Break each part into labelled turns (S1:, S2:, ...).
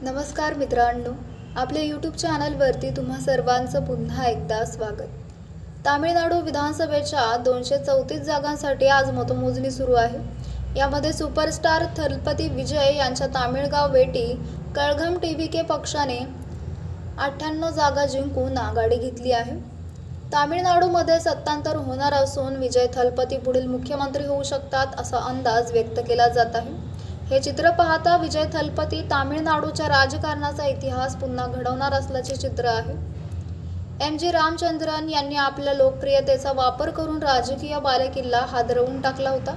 S1: नमस्कार मित्रांनो, आपल्या यूट्यूब चॅनलवरती तुम्हा सर्वांचं पुन्हा एकदा स्वागत. तामिळनाडू विधानसभेच्या 234 जागांसाठी आज मतमोजणी सुरू आहे. यामध्ये सुपरस्टार थलपती विजय यांच्या तामिळगाव वेटी कळघम टीव्हीके पक्षाने 98 जागा जिंकून आघाडी घेतली आहे. तामिळनाडूमध्ये सत्तांतर होणार असून विजय थलपती पुढील मुख्यमंत्री होऊ शकतात असा अंदाज व्यक्त केला जात आहे. हे चित्र पाहता विजय थलपती तामिळनाडूच्या राजकारणाचा इतिहास पुन्हा घडवणार असल्याचे चित्र आहे. एम.जी. रामचंद्रन यांनी आपल्या लोकप्रियतेचा वापर करून राजकीय बालेकिल्ला हादरवून टाकला होता.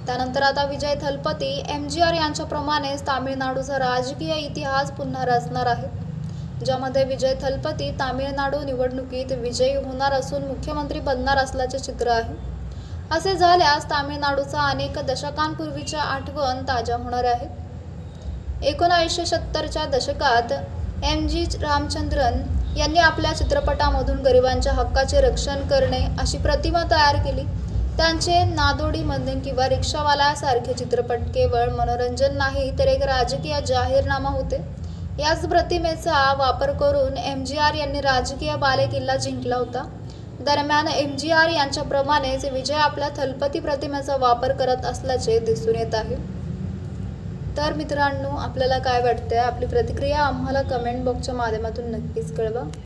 S1: त्यानंतर आता विजय थलपती एम.जी.आर. यांच्याप्रमाणेच तामिळनाडूचा राजकीय इतिहास पुन्हा रचणार आहेत, ज्यामध्ये विजय थलपती तामिळनाडू निवडणुकीत विजयी होणार असून मुख्यमंत्री बनणार असल्याचे चित्र आहे. असे झाल्यास तामिळनाडूचा अनेक दशकांपूर्वीच्या आठवण ताज्या होणार आहेत. 1970च्या दशकात एम.जी. रामचंद्रन यांनी आपल्या चित्रपटामधून गरिबांच्या हक्काचे रक्षण करणे अशी प्रतिमा तयार केली. त्यांचे नादोडीमध्ये किंवा रिक्षावाल्यासारखे चित्रपट केवळ मनोरंजन नाही तर एक राजकीय जाहीरनामा होते. याच प्रतिमेचा वापर करून एम.जी.आर. यांनी राजकीय बालेकिल्ला जिंकला होता. दरम्यान एम.जी.आर. यांच्याप्रमाणेच विजय आपल्या थलपती प्रतिमेचा वापर करत असल्याचे दिसून येत आहे. तर मित्रांनो, आपल्याला काय वाटतंय? आपली प्रतिक्रिया आम्हाला कमेंट बॉक्सच्या माध्यमातून नक्कीच कळवा.